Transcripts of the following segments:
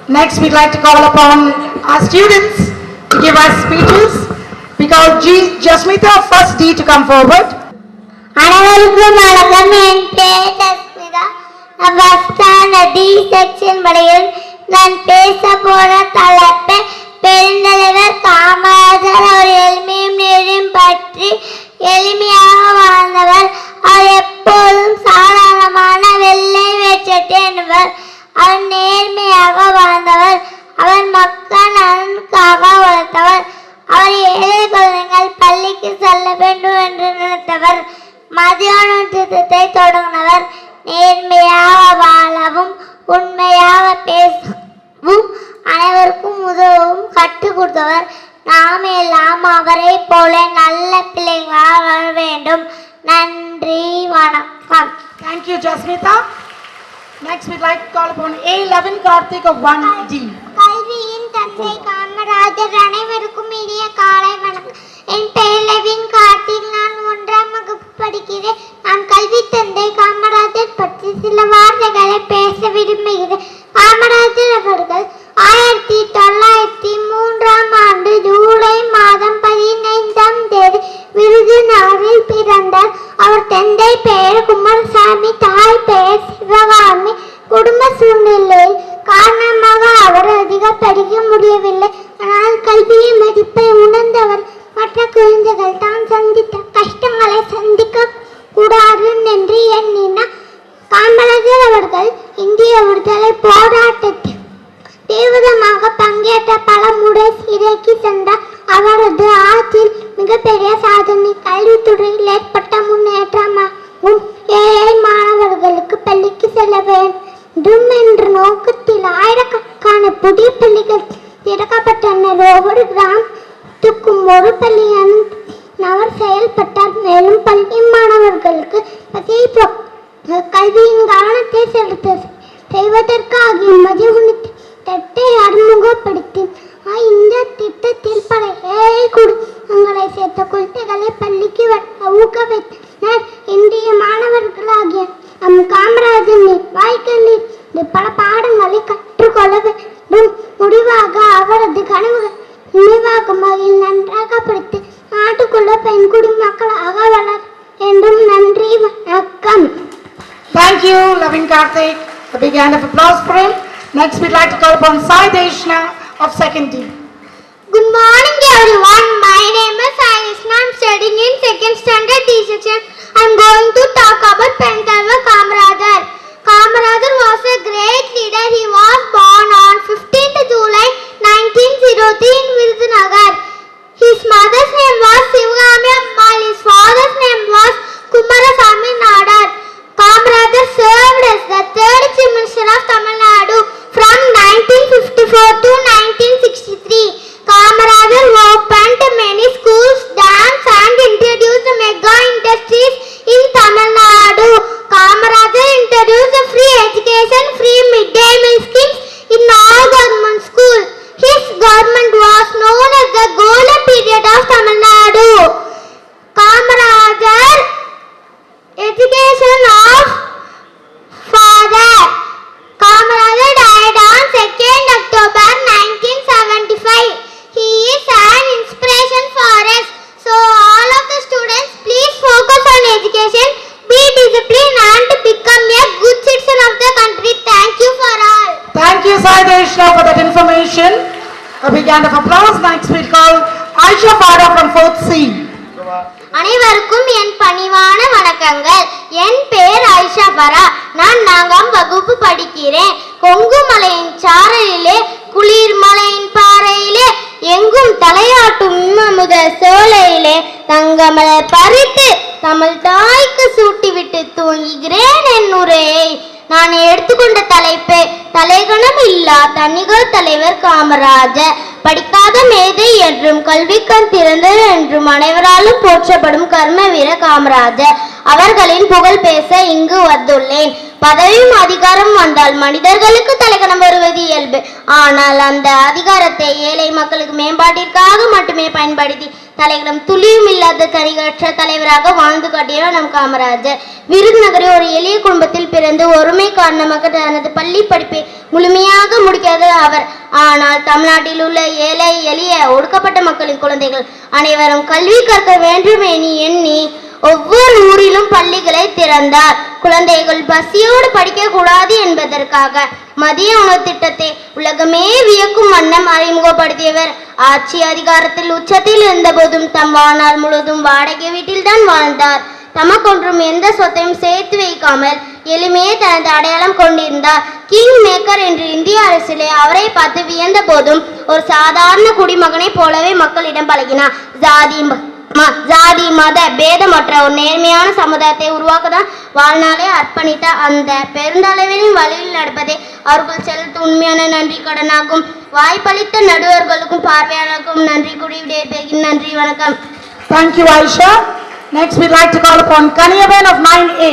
Next, we'd like to call upon our students to give us speeches. We call Jasmita first D to come forward. அனைவருக்கும் வணக்கம். என் பேர் ஜஸ்மிதா. நான் first standard D section படிக்கிறேன். நான் பேச போற தலைப்பு பெருந்தலைவர் காமராஜர். அவர் எளிமையும் நேரையும் பற்றி எளிமையாக வாழ்ந்தவர். அவர் எப்போதும் சாதாரணமான வெள்ளை வேற்றட்டை என்பவர். அவர் நேர்மையாக வாழ்ந்தவர். அவர் மக்கள் நலனுக்காக உழைத்தவர். அவர் ஏழை குழந்தைகள் பள்ளிக்கு செல்ல வேண்டும் என்று நினைத்தவர். மதியான திட்டத்தை தொடங்கினவர். நேர்மையாக வாழவும் உண்மையாக பேசவும் அனைவருக்கும் உதவும் கற்றுக் கொடுத்தவர். நாம் எல்லாம் அவரை போல நல்ல பிள்ளைகளாக வாழ வேண்டும். நன்றி, வணக்கம். Thank you, Jasmita. Next, we'd like to call upon A. Lavin Karthik of 1D. கல்வியின் தந்தை காமராஜர். அனைவருக்கும் இனிய காலை வணக்கம். என் பெயர் லெவின் கார்த்திக். நான் 1ஆம் வகுப்பு படிக்கிறேன். நான் கல்வி தந்தை காமராஜர் பற்றி சில வார்த்தைகளை பேச விரும்புகிறேன். காமராஜர் அவர்கள் 1903ஆம் ஆண்டு ஜூலை மாதம் 15ஆம் தேதி விருதுநகரில் பிறந்தார். அவர் தந்தை பெயர் குமாரசாமி, தாய் பெயர் சிவகாமி. குடும்ப சூழ்நிலை காரணமாக அவர் அதிக படிக்க முடியவில்லை. ஆனால் கல்வியின் மதிப்பை உணர்ந்தவர். மற்ற குழந்தைகள் தான் சந்தித்த கஷ்டங்களை சந்திக்க கூடாது என்று எண்ணினார். காமராஜர் அவர்கள் இந்திய விடுதலை போராட்டத்தில் தீவிரமாக பங்கேற்ற பல முறை சிறைக்கு சென்றார். அவரது ஆட்சியில் மிகப்பெரிய சாதனை கல்வித்துறையில் ஏற்பட்ட முன்னேற்றமாகும். ஏழை மாணவர்களுக்கு பள்ளிக்கு செல்ல வேண்டும் என்ற நோக்கத்தில் ஆயிரக்கணக்கான புதிய பள்ளிகள் திறக்கப்பட்டனர். ஒவ்வொரு கிராமத்துக்கும் ஒரு பள்ளி அவர் செயல்பட்டார். மேலும் பள்ளி மாணவர்களுக்கு கல்வியின் கவனத்தை செலுத்த செய்வதற்காக மதிய அறிமுகப்படுத்தி இந்த திட்டத்தில் பல ஏழை குடும்பங்களை சேர்த்த குழந்தைகளை பள்ளிக்கு ஊக்குவித்தனர். இன்றைய மாணவர்களாகிய காமராஜர் வாழ்க்கையில் பல பாடங்களை கற்றுக்கொள்ள வேண்டும். முடிவாக அவரது கனவுகள் நினைவாக்கும் வகையில் நன்றாக படித்து நாட்டுக்குள்ள பெண் குடிமக்களாக வளர வேண்டும். நன்றி, வணக்கம். Thank you, Lavin Karthik. A big hand of applause for him. Next, we'd like to call upon Sai Deshna of 2nd D. Good morning, everyone. My name is Sai Deshna. I am studying in 2nd standard D section. I am going to talk about Pentalva Kamarajar. Kamarajar was a great leader. He was born on 15th July 1903 in Virudhunagar. His mother's name was Sivagami Ammal. His father's name was Kumarasamy Nadar. Kamarajar served as the 3rd Chief Minister of Tamil Nadu from 1954 to 1963. Kamarajar opened many schools, dams and introduced mega industries in Tamil Nadu. Kamarajar introduced free education, free midday meal schemes in all government schools. His government was known as the golden period of Tamil Nadu. Kamarajar education of father. Kamarajar died on 2nd October 1975. He is an inspiration for us. So all of the students, please focus on education, be disciplined and become a good citizen of the country. Thank you for all. Thank you, Sai Deshna, for that information. A big hand of applause. Next, we'll call Aisha Farah from 4th C. அனைவருக்கும் என் பணிவான வணக்கங்கள். என் பெயர் ஆயிஷா ஃபரா. நான் 4ஆம் வகுப்பு படிக்கிறேன். கொங்கு மலையின் சாரலிலே, குளிர் மலையின் பாறையிலே, எங்கும் தலையாட்டும் அமுத சோலையிலே தங்கமலர் பறித்து தமிழ் தாய்க்கு சூட்டிவிட்டு தூங்குகிறேன் என் உரையை. நான் எடுத்துக்கொண்ட தலைப்பு தலைகணம் இல்லா தனிகள் தலைவர் காமராஜர். படிக்காத மேதை என்றும் கல்விக்கண் திறந்தது என்றும் அனைவராலும் போற்றப்படும் கர்ம வீர காமராஜர் அவர்களின் புகழ் பேச இங்கு வந்துள்ளேன். பதவியும் அதிகாரம் வந்தால் மனிதர்களுக்கு தலைகணம் வருவது இயல்பு. ஆனால் அந்த அதிகாரத்தை ஏழை மக்களுக்கு மேம்பாட்டிற்காக மட்டுமே பயன்படுத்தி தலையிடம் துளியும் இல்லாத தனிகற்ற தலைவராக வாழ்ந்து காட்டியவர் நம் காமராஜர். விருதுநகரில் ஒரு எளிய குடும்பத்தில் பிறந்து ஒருமை காரணமாக தனது பள்ளி படிப்பை முழுமையாக முடிக்காத அவர், ஆனால் தமிழ்நாட்டில் உள்ள ஏழை எளிய ஒடுக்கப்பட்ட மக்களின் குழந்தைகள் அனைவரும் கல்வி கற்க வேண்டும் எண்ணி ஒவ்வொரு ஊரிலும் பள்ளிகளை திறந்தார். குழந்தைகள் பசியோடு படிக்க கூடாது என்பதற்காக மதிய உணவு திட்டத்தை உலகமே வியக்கும் வண்ணம் அறிமுகப்படுத்தியவர். ஆட்சி அதிகாரத்தில் உச்சத்தில் இருந்த போதும் தம் வாழ்நாள் முழுவதும் வாடகை வீட்டில்தான் வாழ்ந்தார். தமக்கொன்றும் எந்த சொத்தையும் சேர்த்து வைக்காமல் எளிமையே தனது அடையாளம் கொண்டிருந்தார். கிங் மேக்கர் என்று இந்திய அரசிலே அவரை பார்த்து வியந்த போதும் ஒரு சாதாரண குடிமகனை போலவே மக்களிடம் பழகினார். ஜாதி மத பேதமற்ற ஒரு நேர்மையான சமுதாயத்தை உருவாக்கதான் வாழ்நாளை அர்ப்பணித்த அந்த பெருந்தலைவரின் வழியில் நடப்பதே அவர்கள் செலுத்த உண்மையான நன்றி கடனாகும். வாய்ப்பளித்த நடுவர்களுக்கும் பார்வையாளர்களுக்கும் நன்றி கூறி விடைபெறுகிறேன். நன்றி, வணக்கம். Thank you, Aisha. Next, we'd like to call upon Kaniyavan of 9A.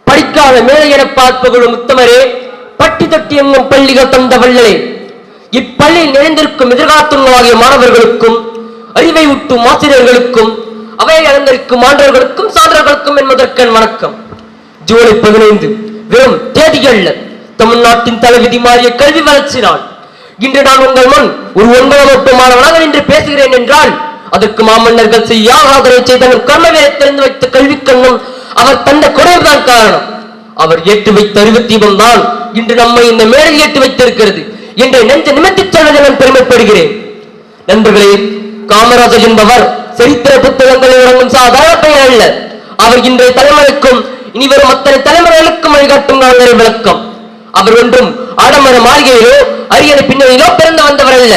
படிக்காத மேலை என பார்ப்பவர்களும் உத்தமரே, பட்டி தொட்டி எங்கும் பள்ளிகள் தந்த வள்ளலே, இப்பள்ளியில் நிறைந்திருக்கும் எதிர்காலத்துள்ளாகிய மாணவர்களுக்கும் அறிவை ஊட்டும் ஆசிரியர்களுக்கும் அவையை அலங்கரிக்கும் மாணவர்களுக்கும் சான்றர்களுக்கும் என்பதற்கன் வணக்கம். ஜூலை 15 வெறும் தேதியல்ல, தமிழ்நாட்டின் தலைவிதி மாறிய கல்வி வளர்ச்சி நாள். இன்று நான் உங்கள் முன் ஒரு 9ஆம் வகுப்பு மாணவனாக நின்று பேசுகிறேன் என்றால் அதற்கு மாமன்னர்கள் செய்யாதனை செய்தவன் கர்மவேலை தெரிந்து வைத்த கல்வி கண்ணும் அவர் தந்த குறைவுதான் காரணம். அவர் ஏற்றி வைத்த அறிவு தீபம் தான் இன்று நம்மை இந்த மேடையில் ஏற்றி வைத்திருக்கிறது என்று நெஞ்ச நிமித்திச் சொல்வதை நான் பெருமைப்படுகிறேன். நண்பர்களே, காமராஜர் என்பவர் சரித்திர புத்தகங்களில் வழங்கும் சாதாரண பெயர் அல்ல. அவர் இன்றைய தலைமுறைக்கும் இனி வரும் அத்தனை தலைமுறைகளுக்கும் வழிகாட்டும் நான்கரை விளக்கம். அவர் ஒன்றும் ஆடம்பர மாளிகையிலோ அரியணை பின்னணியிலோ பிறந்து வந்தவர் அல்ல.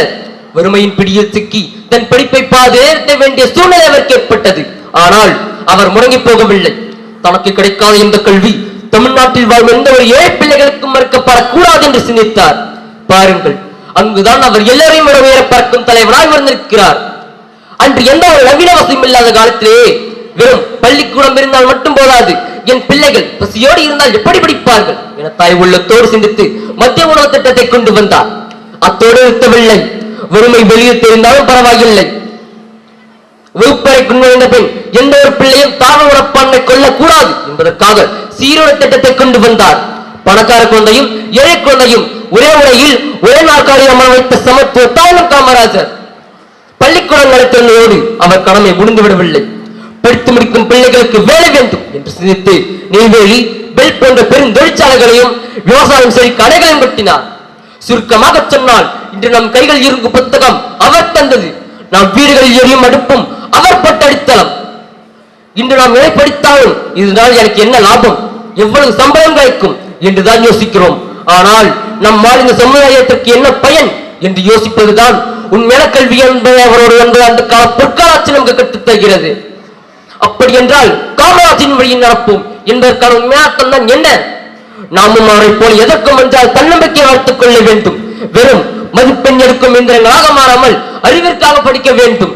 வறுமையின் பிடியில் சிக்கி தன் படிப்பை பாதுகாக்க வேண்டிய சூழ்நிலை அவருக்கு ஏற்பட்டது. ஆனால் அவர் முடங்கி போகவில்லை. தனக்கு கிடைக்காத இந்த கல்வி தமிழ்நாட்டில் வாழும் எந்த ஒரு ஏழை பிள்ளைகளுக்கும் மறுக்கப்படக்கூடாது என்று சிந்தித்தார். பாருங்கள், அங்குதான் அவர் எல்லாரையும் விட உயர பறக்கும் தலைவராய் வந்திருக்கிறார். அன்று எந்த ஒரு நவீன வசதியும் இல்லாத காலத்திலே வெறும் பள்ளிக்கூடம் இருந்தால் மட்டும் போதாது, என் பிள்ளைகள் பசியோடு இருந்தால் எப்படி படிப்பார்கள் என தாய் உள்ளத்தோடு சிந்தித்து மத்திய உணவு திட்டத்தை கொண்டு வந்தார். அத்தோடு நிறுத்தவில்லை. வறுமை வெளியில் தெரிந்தாலும் பரவாயில்லை, வகுப்பறைக்கு நுழைந்த பின் எந்த ஒரு பிள்ளையும் தாழ்வு உணப்பான்மை கொள்ளக்கூடாது என்பதற்காக சீரோட திட்டத்தை கொண்டு வந்தார். பணக்கார குழந்தையும் ஏழை குழந்தையும் ஒரே உரையில் ஒரே நாற்காலியில் அமர வைத்த சமத்துவத்தாலும் காமராஜர். பள்ளிக்கூடங்களை திறந்ததோடு அவர் கடமை முடிந்துவிடவில்லை. படித்து முடிக்கும் பிள்ளைகளுக்கு வேலை வேண்டும் என்று சிந்தித்து நெய்வேலி, பெல் போன்ற பெரும் தொழிற்சாலைகளையும் விவசாயம் சரி கடைகளையும் கட்டினார். சுருக்கமாக சொன்னால் இன்று நம் கைகள் இருக்கும் புத்தகம் அவர் தந்தது. நம் வீடுகளில் எரியும் அடுப்பும் அவர் பட்ட அடித்தளம். இன்று நாம் எதை படித்தாலும் இதனால் எனக்கு என்ன லாபம், எவ்வளவு சம்பளம் கிடைக்கும் என்றுதான் யோசிக்கிறோம். ஆனால் நம் வாழ்ந்த சமுதாயத்திற்கு என்ன பயன் என்று யோசிப்பதுதான் உண்மையான கல்வி என்பதை அவரோடு 9 ஆண்டு கால பொற்காலாட்சி நமக்கு கற்றுத் தருகிறது. அப்படி என்றால் காமராஜின் வழியில் நடப்போம் என்பதற்கான உண்மையாக்கம் தான் என்ன? நாமும் அவரை போல் எதற்கும் என்றால் தன்னம்பிக்கை வளர்த்துக் கொள்ள வேண்டும். வெறும் மதிப்பெண் எடுக்கும் எந்திரங்களாக மாறாமல் அறிவிற்காக படிக்க வேண்டும்.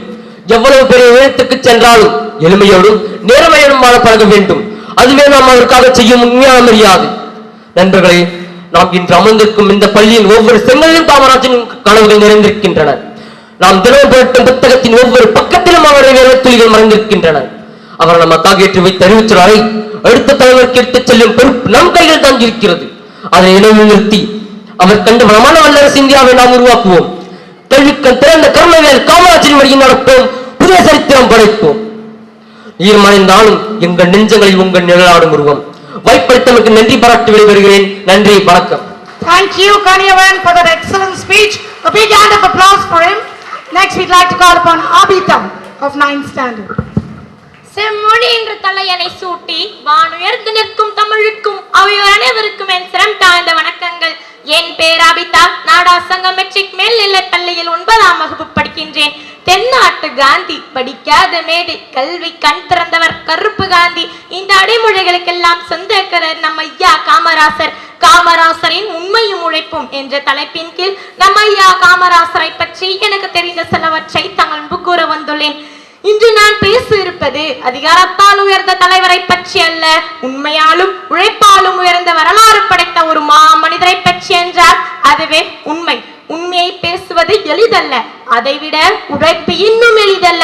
எவ்வளவு பெரிய உயரத்துக்கு சென்றாலும் எளிமையோடும் நேர்மையோடும் வாழ பழக வேண்டும். அதுவே நாம் அவருக்காக செய்யும் உண்மையான மரியாதை. நண்பர்களே, நாம் இன்று அமர்ந்திருக்கும் இந்த பள்ளியின் ஒவ்வொரு செங்கலிலும் காமராஜின் கனவுகள் நிறைந்திருக்கின்றன. நாம் தினம் புரட்டும் புத்தகத்தின் ஒவ்வொரு பக்கத்திலும் அவருடைய வேலைத்துளிகள் மறைந்திருக்கின்றன. அவர் நமக்காக ஏற்றி வைத்த அறிவுச்சுடரை அடுத்த தலைவருக்கு எடுத்துச் செல்லும் பொறுப்பு நம் கையில் தான் இருக்கிறது. அதை நினைவில் நிறுத்தி அவர் கண்டு வளமான வல்லரசு இந்தியாவை நாம் உருவாக்குவோம். கல்விக்கண் திறந்த கர்மவேல் காமராஜின் வழியில் நடப்போம். புதிய சரித்திரம் படைப்போம். ஈர்மறைந்தாலும் எங்கள் நெஞ்சங்களில் உங்கள் நிழலாடும் உருவம். வாய்ப்பளித்தமைக்கு நன்றி பாராட்டி விடைபெறுகிறேன். நன்றி, வணக்கம். Thank you, Kaniyavan, for that excellent speech. A big hand of applause for him. Next, we'd like to call upon Abita of 9th standard. செம்மொழி என்ற தலையணை சூட்டி வானுயர்ந்து நிற்கும் தமிழுக்கும் அவையோர் அனைவருக்கும் என் சிரம் தாழ்ந்த வணக்கங்கள். என் பேர் அபிதா. நாடாசங்கம் மெட்ரிக் மேல்நிலைப் பள்ளியில் 9ஆம் வகுப்பு படிக்கின்றேன். தென்னாட்டு காந்தி, படிக்காத மேதை, கல்வி கண் திறந்தவர் கருப்பு காந்தி. இந்த அடைமொழிகளுக்கெல்லாம் சொந்தக்காரர் நம்ம ஐயா காமராசர். காமராசரின் உண்மையும் உழைப்பும் என்ற தலைப்பின் கீழ் நம்ம ஐயா காமராசரை பற்றி எனக்கு தெரிந்த சிலவற்றை தங்கள் முன்பு கூற வந்துள்ளேன். இன்று நான் பேச இருப்பது அதிகாரத்தால் உயர்ந்த தலைவரை பற்றி அல்ல, உண்மையாலும் உழைப்பாலும் உயர்ந்த வரலாறு படைத்த ஒரு மனிதரை பற்றி என்றால் அதுவே உண்மை. உண்மையை பேசுவது எளிதல்ல, அதைவிட உழைப்பு இன்னும் எளிதல்ல.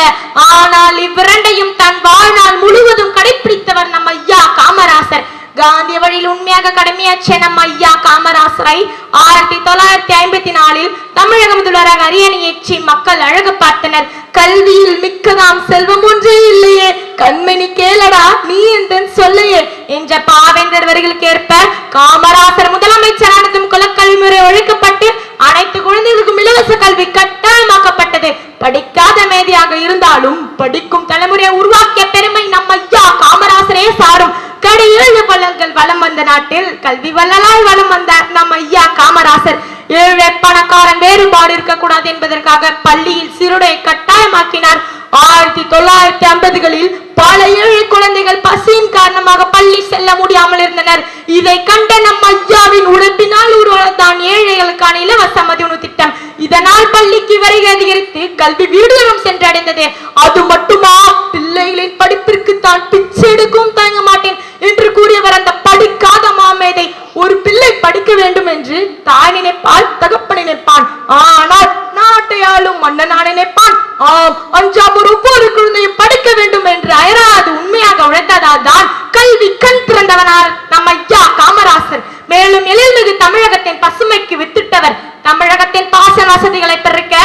ஆனால் இவ்விரண்டையும் தன் வாழ்நாள் முழுவதும் கடைபிடித்தவர் நம் ஐயா காமராசர். காந்திய வழியில் உண்மையாக கடமையாற்றிய நம் ஐயா காமராசரை 1954 தமிழக முதல்வராக அரியணையேற்றி மக்கள் அழகு பார்த்தனர். கல்வியில் மிக்கதாம் செல்வம் ஒன்றே இல்லையே, கண்மணி கேளடா நீ என்றன் சொல்லையே என்ற பாவேந்தர் வரிகளுக்கு ஏற்ப காமராசர் முதலமைச்சரானதும் குலக்கல்வி முறை ஒழிக்கப்பட்டு அனைத்து குழந்தைகளுக்கும் இலவச கல்வி கட்டாயமாக்கப்பட்டது. படிக்காத மேதையாக இருந்தாலும் படிக்கும் தலைமுறையை உருவாக்கிய பெருமை நம் ஐயா காமராசரே சாரும். கடை 7 வள்ளல்கள் வலம் வந்த நாட்டில் கல்வி வள்ளலாய் வலம் வந்தார் நம் ஐயா காமராசர். ஏழை பணக்காரன் வேறுபாடு இருக்கக்கூடாது என்பதற்காக பள்ளியில் சீருடை கட்டாயமாக்கினார். 1950களில் பல ஏழை குழந்தைகள் பசியின் காரணமாக பள்ளி செல்ல முடியாமல் இருந்தனர். இதை கண்ட நம் ஐயாவின் உழைப்பினால் உருவானதான் ஏழைகளுக்கான இலவச மதிய திட்டம். இதனால் பள்ளிக்கு வருகை அதிகரித்து கல்வி வீடுகளும் சென்றடைந்தது. அது மட்டுமா, பிள்ளைகளின் படிப்பிற்கு தான் பிச்சை எடுக்கும் தயங்க மாட்டேன் என்று கூறியவர் அந்த படிக்காத மாமேதை. ஒரு பிள்ளை படிக்க வேண்டும் என்று தாய் நினைப்பால் தகப்பன் நினைப்பான், ஆனால் நாட்டை ஆளும் மன்னனான நினைப்பான். ஆம், அஞ்சாமூர் ஒவ்வொரு குழந்தையும் படிக்க வேண்டும் என்று அயராது உண்மையாக உழைத்ததால் தான் கல்வி கண் திறந்தவனார் நம் ஐயா காமராசர். மேலும் எழில்மிகு தமிழகத்தின் பசுமைக்கு வித்திட்டவர். தமிழகத்தின் பாசன வசதிகளை பெருக்க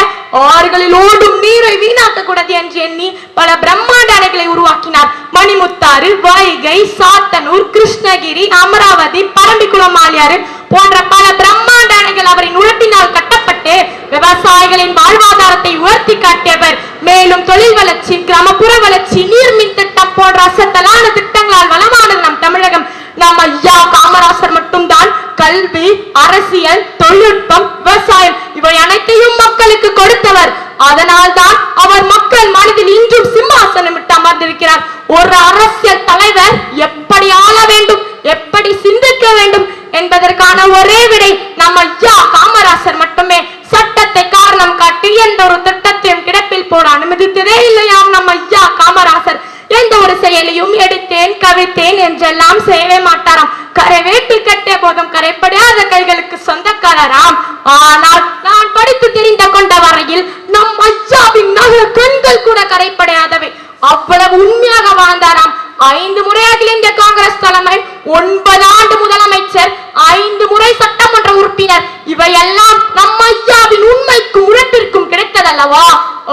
ஆறுகளில் ஓடும் நீரை வீணாக்க கூடாது என்று எண்ணி பல பிரம்மாண்ட அணைகளை உருவாக்கினார். மணிமுத்தாறு, வைகை, சாத்தனூர், கிருஷ்ணகிரி, அமராவதி, பரம்பிக்குளம் ஆலியாறு போன்ற பல பிரம்மாண்ட அணைகள் அவரின் உழைப்பினால் கட்டப்பட்டு விவசாயிகளின் வாழ்வாதாரத்தை உயர்த்தி காட்டியவர். மேலும் தொழில் வளர்ச்சி, கிராமப்புற வளர்ச்சி, நீர்மின் திட்டம் போன்ற அசத்தலான திட்டங்களால் வளமானது நம் தமிழகம். நம் ஐயா காமராசர் மட்டும்தான் கல்வி, அரசியல், தொழில்நுட்பம், விவசாயம் இவை அனைத்தையும் மக்களுக்கு கொடுத்தவர். அதனால் தான் அவர் மக்கள் மனதில் இன்றும் சிம்மாசனம் விட்டு அமர்ந்திருக்கிறார். ஒரு அரசியல் தலைவர் எப்படி ஆள வேண்டும், எப்படி சிந்திக்க வேண்டும் என்பதற்கான ஒரே விடை நம் ஐயா காமராசர் மட்டுமே. சட்டத்தை காரணம் காட்டி எந்த ஒரு திட்டத்தையும் கிடப்பில் போட அனுமதித்ததே இல்லையாம் நம் ஐயா காமராசர். எந்த ஒரு செயலையும் எடுத்தேன் கவிழ்த்தேன் என்றெல்லாம் செய்யவே மாட்டாராம். கரை வேட்டில் கட்டிய போதும் கரைப்படாத கைகளுக்கு சொந்தக்காரராம். ஆனால் நான் படித்து தெரிந்து கொண்ட வரையில் நம் ஐயாவின் நகர கண்கள் கூட கரைப்படையாதவை. அவ்வளவு உண்மையாக வாழ்ந்தாராம். 5 முறை அகில இந்திய காங்கிரஸ் தலைமை, 9 ஆண்டு முதலமைச்சர், 5 முறை சட்டமன்ற உறுப்பினர். இவையெல்லாம் நம் ஐயாவின் உண்மைக்கும் உழைப்பிற்கும் கிடைத்ததல்லவா?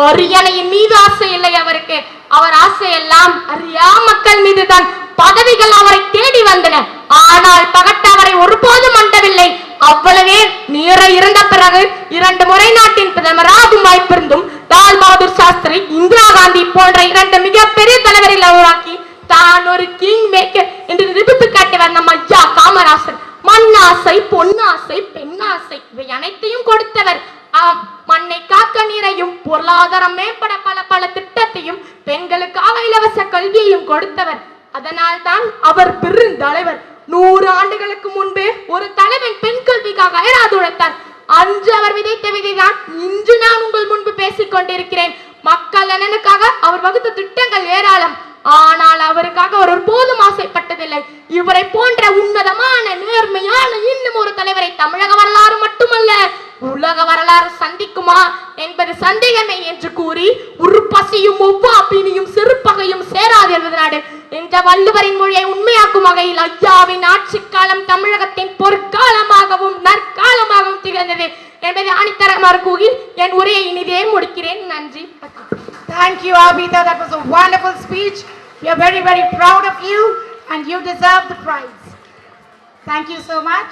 அரியணையின் மீது ஆசை இல்லை அவருக்கு. அவர் ஆசையெல்லாம் அறியா மக்கள் மீதுதான். பதவிகள் அவரை தேடி வந்தன, ஆனால் பகட்டு அவரை ஒருபோதும் அண்டவில்லை. அவ்வளவே நீரை இறந்த பிறகு 2 முறை நாட்டின் பிரதமராகும் வாய்ப்பிருந்தும் லால் பகதூர் சாஸ்திரி, இந்திரா காந்தி போன்ற 2 மிகப்பெரிய தலைவர்களை உருவாக்கி தான் ஒரு கிங் மேக்கர் என்று நிரூபித்து காட்டியவர் நம் ஐயா காமராசர். மண்ணாசை, பொன்னாசை, பெண்ணாசை இவை அனைத்தையும் கொடுத்தவர். மண்ணை காக்க நீரையும், பொருளாதாரம் மேம்பட பல பல திட்டத்தையும், பெண்களுக்காக இலவச கல்வியையும் கொடுத்தவர். அதனால் தான் அவர் பெருந்தலைவர். 100 ஆண்டுகளுக்கு முன்பே ஒரு தலைவன் பெண் கல்விக்காக அயராது உழைத்தார். அன்று அவர் விதைத்த விதைதான் இன்று நான் உங்கள் முன்பு பேசிக் கொண்டிருக்கிறேன். மக்கள் நலனுக்காக அவர் வகுத்த திட்டங்கள் ஏராளம். ஆனால் அவருக்காக அவர் ஒருபோதும் ஆசைப்பட்டதில்லை. இவரை போன்ற உன்னதமான நேர்மையான இன்னும் ஒரு தலைவரை தமிழக வரலாறு மட்டுமல்ல உலக வரலாறு சந்திக்குமா என்பது சந்தேகமே என்று கூறி, உருப்பசியும் ஒவ்வாப்பினியும் செருப்பகையும் சேராது என்பது நாடு என்ற வள்ளுவரின் மொழியை உண்மையாக்கும் வகையில் ஐயாவின் ஆட்சி காலம் தமிழகத்தின் பொற்காலமாகவும் நற்காலமாகவும் திகழ்ந்தது என்பதை ஆணித்தரமாக கூறி என் உரையை இனிதே முடிக்கிறேன். நன்றி. Thank you, Abhita. That was a wonderful speech. We are very, very proud of you and you deserve the prize. Thank you so much.